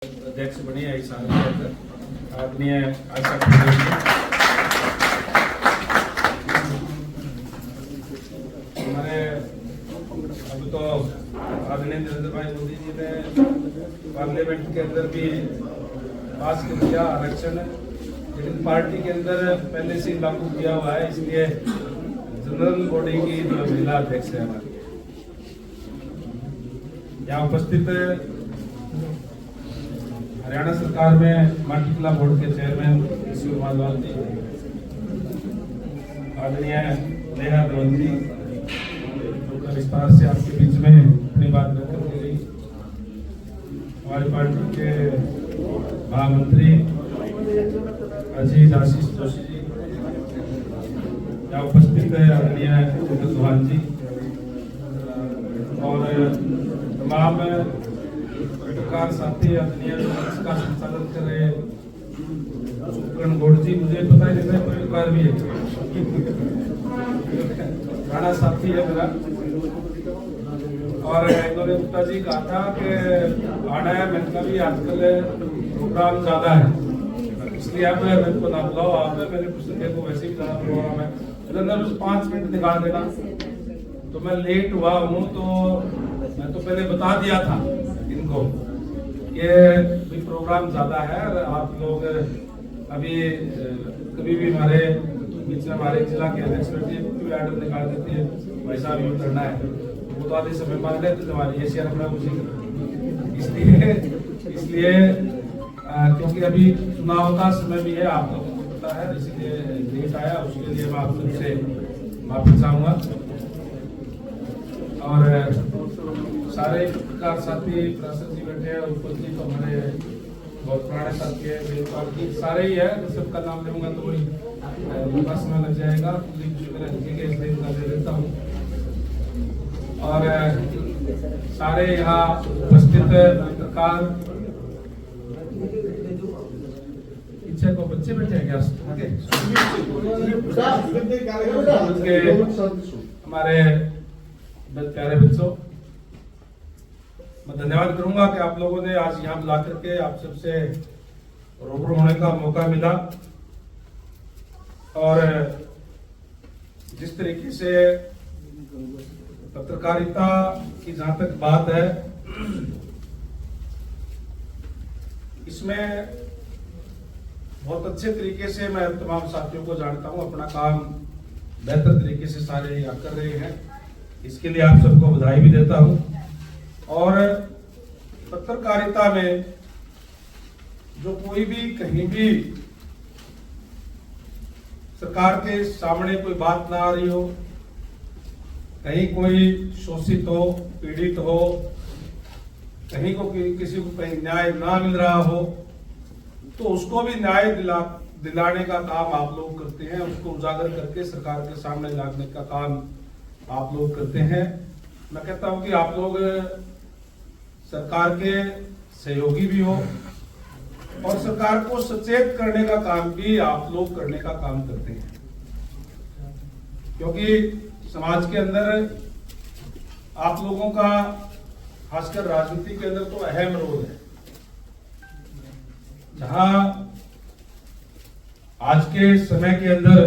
अध्यक्ष बने हैं इस साल के अंदर आदरणीय आशा कुमारी जी। हमारे अब तो आदरणीय नरेंद्र भाई मोदी जी ने पार्लियामेंट के अंदर भी पास कर दिया आरक्षण, लेकिन पार्टी के अंदर पहले से लागू किया हुआ है, इसलिए जनरल बॉडी की जो महिला अध्यक्ष है हमारी यहाँ उपस्थित हरियाणा सरकार में माटीकला बोर्ड के चेयरमैन ईश्वर माधवाल जी, आदरणीय नेहा धवन जी, विस्तार से आपके बीच में अपनी बात रखने के लिए हमारी पार्टी के महामंत्री अजीत आशीष जोशी जी, यहाँ उपस्थित है आदरणीय चौहान जी और तमाम पत्रकार साथी आदरणीय इसका संचालन कर रहे सुकरण गौड़ जी, मुझे पता ही नहीं था पत्रकार भी है, राणा साथी है मेरा, और इन्होंने गुप्ता जी कहा था कि आना है, मैंने कहा भी आजकल प्रोग्राम ज्यादा है इसलिए अब मेरे को ना बुलाओ, आप मेरे पुस्तक को वैसे ही ज्यादा प्रोग्राम है, अंदर 5 मिनट निकाल देना। तो मैं लेट हुआ हूँ, तो मैं तो पहले बता दिया था इनको ये भी प्रोग्राम ज्यादा है, आप लोग अभी कभी भी हमारे बीच में हमारे जिला के अध्यक्ष भी आर्डर निकाल देते हैं, भाई साहब यूज करना है, वो तो आधे समय मांग लेते तो हमारी एशिया रखना इसलिए क्योंकि अभी चुनाव का समय भी है, आप लोगों को पता है, इसलिए लेट आया, उसके लिए मैं आप सबसे माफी चाहूंगा। और सारे पत्रकार साथी प्रशासक जी बैठे हैं, ऊपर जी तो हमारे बहुत पुराने साथी है, वेदपाल जी, सारे ही है, सबका नाम लूंगा तो वही लंबा समय लग जाएगा, इसलिए दे देता हूँ। और सारे यहाँ उपस्थित पत्रकार, पीछे को बच्चे बैठे हैं क्या? हमारे प्यारे बच्चों, मैं धन्यवाद करूंगा कि आप लोगों ने आज यहाँ बुला करके आप सबसे रूबरू होने का मौका मिला, और जिस तरीके से पत्रकारिता की जहां तक बात है, इसमें बहुत अच्छे तरीके से मैं तमाम साथियों को जानता हूं, अपना काम बेहतर तरीके से सारे यहाँ कर रहे हैं, इसके लिए आप सबको बधाई भी देता हूं। और पत्रकारिता में जो कोई भी कहीं भी सरकार के सामने कोई बात ना आ रही हो, कहीं कोई शोषित हो, पीड़ित हो, कहीं को किसी को कहीं न्याय ना मिल रहा हो, तो उसको भी न्याय दिलाने का काम आप लोग करते हैं, उसको उजागर करके सरकार के सामने लाने का काम आप लोग करते हैं। मैं कहता हूं कि आप लोग सरकार के सहयोगी भी हो और सरकार को सचेत करने का काम भी आप लोग करने का काम करते हैं, क्योंकि समाज के अंदर आप लोगों का खासकर राजनीति के अंदर तो अहम रोल है। जहां आज के समय के अंदर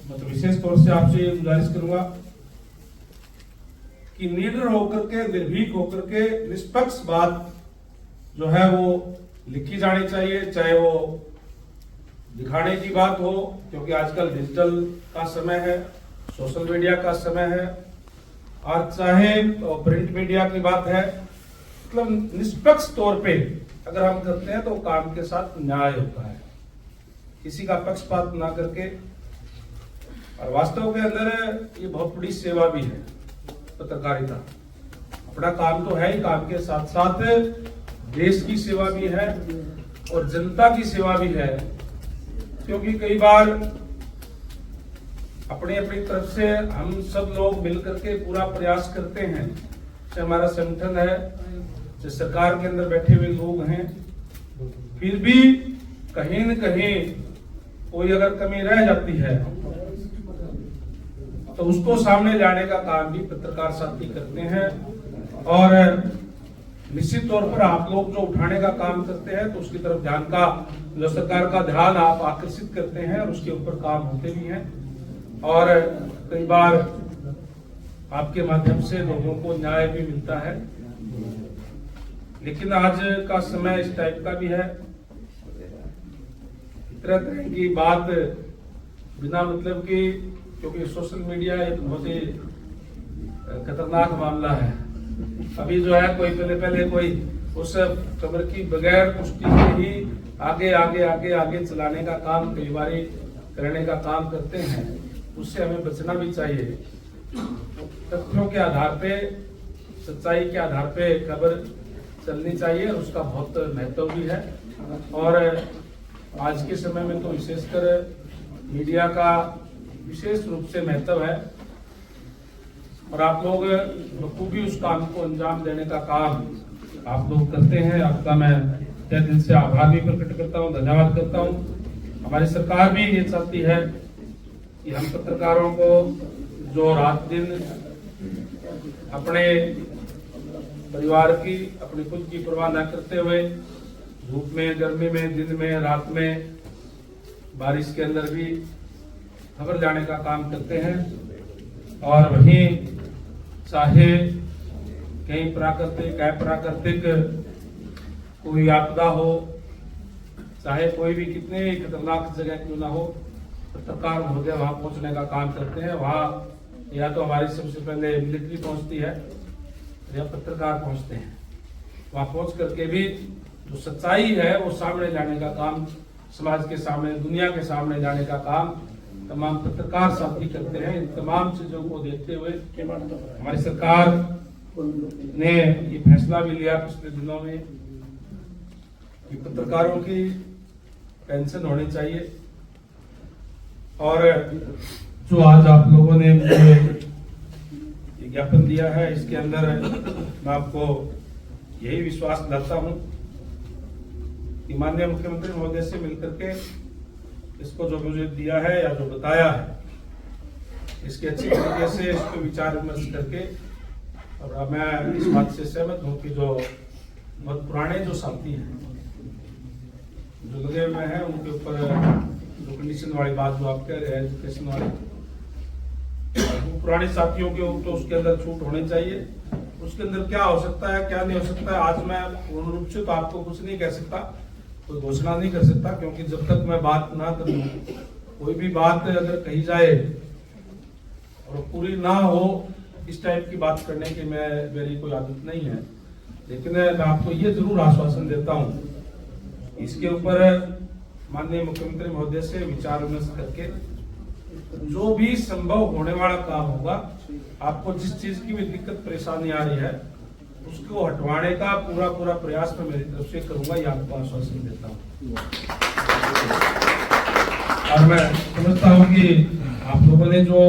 मतलब विशेष तौर से आपसे ये गुजारिश करूंगा कि निडर होकर के, निर्भीक होकर के निष्पक्ष बात जो है वो लिखी जानी चाहिए, चाहे वो दिखाने की बात हो, क्योंकि आजकल डिजिटल का समय है, सोशल मीडिया का समय है, और चाहे तो प्रिंट मीडिया की बात है, मतलब निष्पक्ष तौर पे अगर हम करते हैं तो काम के साथ न्याय होता है, किसी का पक्षपात ना करके। और वास्तव के अंदर ये बहुत बड़ी सेवा भी है पत्रकारिता, अपना काम तो है ही, काम के साथ साथ देश की सेवा भी है और जनता की सेवा भी है, क्योंकि कई बार अपनी अपनी तरफ से हम सब लोग मिलकर के पूरा प्रयास करते हैं, चाहे हमारा संगठन है, चाहे सरकार के अंदर बैठे हुए लोग हैं, फिर भी कहीं न कहीं कोई अगर कमी रह जाती है तो उसको सामने लाने का काम भी पत्रकार साथी करते हैं। और निश्चित तौर पर आप लोग जो उठाने का काम करते हैं तो उसकी तरफ ध्यान का जो सरकार का ध्यान आप आकर्षित करते हैं और उसके ऊपर काम होते भी हैं और कई बार आपके माध्यम से लोगों को न्याय भी मिलता है। लेकिन आज का समय इस टाइप का भी है, तरह तरह की बात बिना मतलब की, क्योंकि सोशल मीडिया एक बहुत ही खतरनाक मामला है। अभी जो है कोई पहले कोई उस खबर की बगैर पुष्टि के ही आगे चलाने का काम, कई बार करने का काम करते हैं। उससे हमें बचना भी चाहिए। तथ्यों के आधार पे, सच्चाई के आधार पे खबर चलनी चाहिए और उसका बहुत महत्व भी है। और आज के समय में तो विशेषकर मीडिया का विशेष रूप से महत्व है और आप लोग बखूबी उस काम को अंजाम देने का काम आप लोग करते हैं। आपका मैं तहे दिल से आभार भी प्रकट करता हूँ, धन्यवाद करता हूँ। हमारी सरकार भी ये चाहती है कि हम पत्रकारों को जो रात दिन अपने परिवार की, अपनी खुद की परवाह न करते हुए धूप में, गर्मी में, दिन में, रात में, बारिश के अंदर भी खबर लाने का काम करते हैं और वहीं चाहे कहीं प्राकृतिक अप्राकृतिक कोई आपदा हो, चाहे कोई भी कितने भी खतरनाक जगह क्यों ना हो, पत्रकार महोदय वहां पहुंचने का काम करते हैं। वहां या तो हमारी सबसे पहले मिलिट्री पहुंचती है या पत्रकार पहुंचते हैं। वहां पहुंच करके भी जो सच्चाई है वो सामने लाने का काम, समाज के सामने, दुनिया के सामने लाने का काम तमाम पत्रकार साथी करते हैं। इन तमाम चीजों को देखते हुए हमारी सरकार ने ये फैसला भी लिया पिछले दिनों में कि पत्रकारों की पेंशन होनी चाहिए। और जो आज आप लोगों ने मुझे ज्ञापन दिया है, इसके अंदर मैं आपको यही विश्वास दिलाता हूं कि माननीय मुख्यमंत्री महोदय से मिलकर के इसको जो मुझे दिया है या जो बताया है, इसके अच्छी तरीके से इस पर विचार विमर्श करके, और मैं इस बात से सहमत हूं कि जो बहुत पुराने जो साथी हैं, जो लगे हुए हैं, उनके ऊपर जो कंडीशन वाली बात जो आप कह रहे हैं, एजुकेशन वाली, वो पुराने साथियों के ऊपर तो उसके अंदर छूट होनी चाहिए। उसके अंदर क्या हो सकता है, क्या नहीं हो सकता है, आज मैं पूर्ण रूप से तो आपको कुछ नहीं कह सकता, कोई घोषणा नहीं कर सकता, क्योंकि जब तक मैं बात ना करूं, कोई भी बात अगर कही जाए और पूरी ना हो, इस टाइप की बात करने की मेरी कोई आदत नहीं है। लेकिन मैं आपको ये जरूर आश्वासन देता हूं, इसके ऊपर माननीय मुख्यमंत्री महोदय से विचार विमर्श करके जो भी संभव होने वाला काम होगा, आपको जिस चीज की भी दिक्कत परेशानी आ रही है उसको हटवाने का पूरा प्रयास मैं मेरी तरफ से करूंगा, ये आपको आश्वासन देता हूँ। और मैं समझता हूँ कि आप लोगों ने जो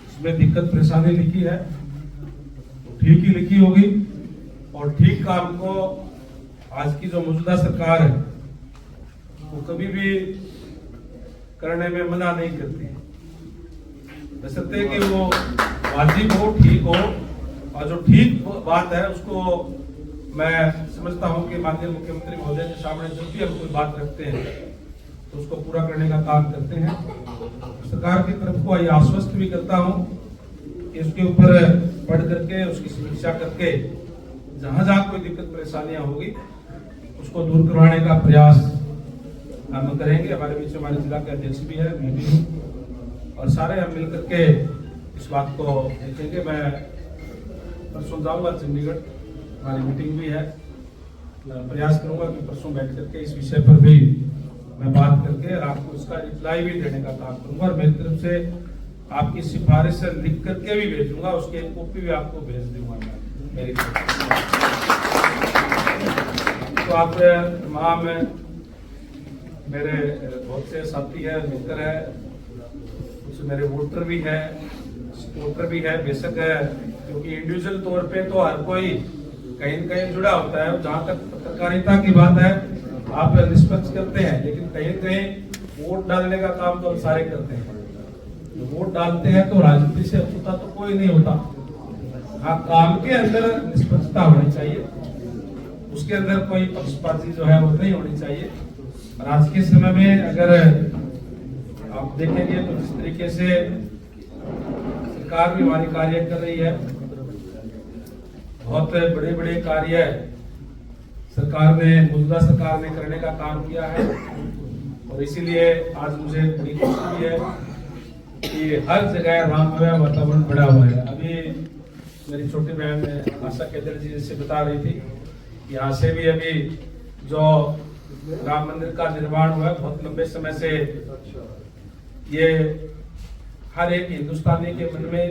इसमें दिक्कत परेशानी लिखी है तो ठीक ही लिखी होगी और ठीक काम को आज की जो मौजूदा सरकार है वो कभी भी करने में मना नहीं करती, बशर्ते कि वो वाजिब हो, ठीक हो। और जो ठीक बात है उसको मैं समझता हूं कि माननीय मुख्यमंत्री महोदय के सामने जब भी हम कोई बात रखते हैं तो उसको पूरा करने का काम करते हैं। सरकार की तरफ को ये आश्वस्त भी करता हूं कि उसके ऊपर पढ़ करके, उसकी समीक्षा करके, जहां जहां कोई दिक्कत परेशानियां होगी उसको दूर करवाने का प्रयास हम करेंगे। हमारे बीच हमारे जिला के अध्यक्ष भी है, मैं भी हूँ, और सारे हम मिलकर के इस बात को देखेंगे। मैं परसों जाऊंगा चंडीगढ़, हमारी मीटिंग भी है, प्रयास करूंगा कि परसों बैठ करके इस विषय पर भी मैं बात करके और आपको इसका रिप्लाई भी देने का काम करूंगा। और मेरी तरफ से आपकी सिफारिश लिख करके भी भेजूंगा, उसकी एक कॉपी भी आपको भेज दूंगा मेरी तरफ। तो आप तमाम मेरे बहुत से साथी है, मित्र है, कुछ मेरे वोटर भी है, सपोर्टर भी है, बेशक है, क्योंकि इंडिविजुअल तौर पे तो हर कोई कहीं न कहीं जुड़ा होता है। जहां तक पत्रकारिता की बात है, आप निष्पक्ष करते हैं, लेकिन कहीं न कहीं वोट डालने का काम तो हम सारे करते हैं। वोट डालते हैं तो राजनीति से अछूता तो कोई नहीं होता। हाँ, काम के अंदर निष्पक्ष स्वच्छता होनी चाहिए, उसके अंदर कोई पक्षपाती जो है वो नहीं होनी चाहिए। और आज के समय में अगर आप देखेंगे तो जिस तरीके से सरकार भी हमारी कार्य कर रही है, बहुत बड़े बड़े कार्य सरकार ने, मौजूदा सरकार ने करने का काम किया है। और इसीलिए आज मुझे बड़ी खुशी है कि हर जगह राममय वातावरण बना हुआ है। अभी मेरी छोटी बहन आशा केदर जी से बता रही थी, यहाँ से भी अभी जो राम मंदिर का निर्माण हुआ है, बहुत लंबे समय से ये हर एक हिंदुस्तानी के मन में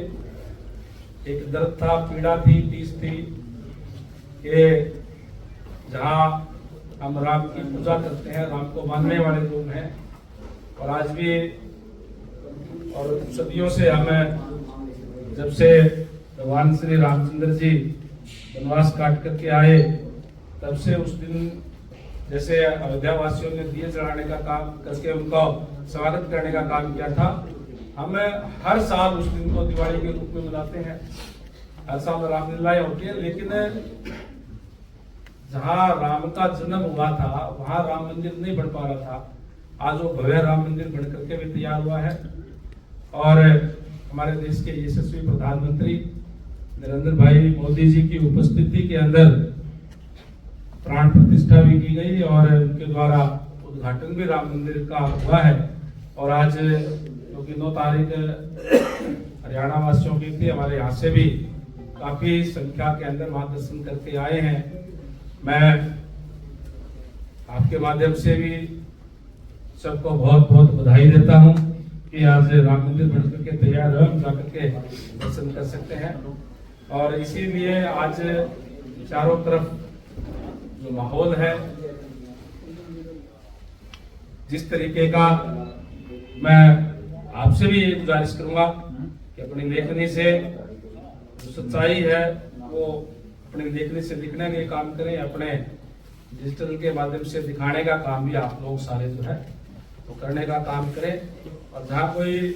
एक दर्द था, पीड़ा थी, टीस थी कि जहाँ हम राम की पूजा करते हैं, राम को मानने वाले लोग हैं, और आज भी और सदियों से हमें, जब से भगवान श्री रामचंद्र जी वनवास काट करके आए, तब से उस दिन जैसे अयोध्या वासियों ने दिए जलाने का काम करके उनका स्वागत करने का काम किया था, हम हर साल उस दिन को दिवाली के रूप में मनाते हैं। हर साल रामलीलाएं होती है, लेकिन जहाँ राम का जन्म हुआ था वहां राम मंदिर नहीं बन पा रहा था। आज वो भव्य राम मंदिर बन करके भी तैयार हुआ है, और हमारे देश के यशस्वी प्रधानमंत्री नरेंद्र भाई मोदी जी की उपस्थिति के अंदर प्राण प्रतिष्ठा भी की गई, और उनके द्वारा उद्घाटन भी राम मंदिर का हुआ है। और आज क्योंकि 9 तारीख हरियाणा वासियों की थी, हमारे यहाँ से भी काफी संख्या के अंदर वहां दर्शन करके आए हैं। मैं आपके माध्यम से भी सबको बहुत बहुत बधाई देता हूं कि आज राम मंदिर बनकर के तैयार है, हम जाकर के दर्शन कर सकते हैं। और इसीलिए आज चारों तरफ जो माहौल है, जिस तरीके का, मैं आपसे भी गुजारिश करूंगा कि अपनी लेखनी से जो सच्चाई है वो अपनी लेखनी से लिखने के काम करें, अपने डिजिटल के माध्यम से दिखाने का काम भी आप लोग सारे जो है वो करने का काम करें। और जहाँ कोई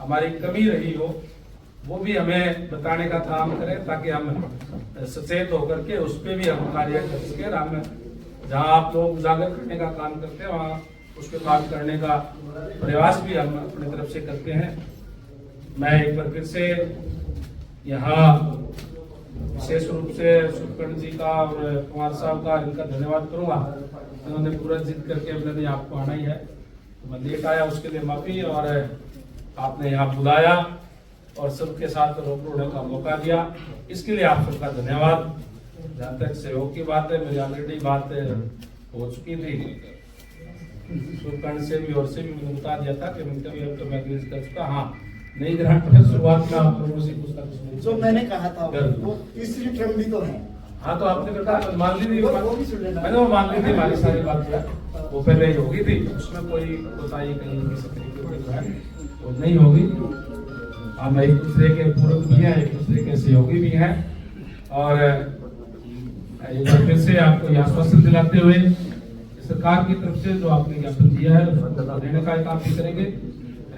हमारी कमी रही हो वो भी हमें बताने का काम करें, ताकि हम सचेत होकर के उस पर भी हम कार्य कर सकें। हम जहाँ आप लोग उजागर करने का काम करते हैं वहाँ उस पर काम करने का प्रयास भी हम अपनी तरफ से करते हैं। मैं एक बार फिर से यहाँ विशेष रूप से सुखकर्ण जी का और कुमार साहब का इनका धन्यवाद करूंगा। इन्होंने पूरा जिद करके मैंने आपको आना ही है, तो मैं लेट आया, उसके लिए माफी। और आपने यहाँ बुलाया और सबके साथ रूबरू होने का मौका दिया, इसके लिए आप सबका धन्यवाद। जहाँ तक सहयोग की बात है, मेरी ऑलरेडी बात हो चुकी थी सुखकर्ण से भी और से भी, मैंने बता दिया था कि मैं कभी अब तो मैं कर चुका। हाँ, नई ग्रांट में शुरुआत में आप लोगों से कुछ जो मैंने कहा था वो तीसरी टर्म भी तो है। हाँ, तो आपने बताया मान ली थी, मैंने वो मान ली थी, हमारी सारी बात जो है वो पहले ही होगी थी, उसमें कोई बताइए कहीं किसी तरीके की जो है वो नहीं होगी। हम एक दूसरे के पूरक भी हैं, एक दूसरे के सहयोगी भी हैं। और एक बार फिर से आपको यह आश्वासन दिलाते हुए सरकार की तरफ से जो आपने ज्ञापन दिया है उसको देने का काम भी करेंगे।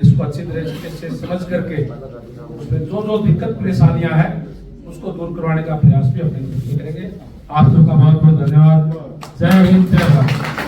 इसको अच्छी तरीके से समझ करके उसमें जो जो दिक्कत परेशानियां हैं उसको दूर करवाने का प्रयास भी अपने करेंगे। आप सबका बहुत बहुत धन्यवाद। जय हिंद, जय भारत।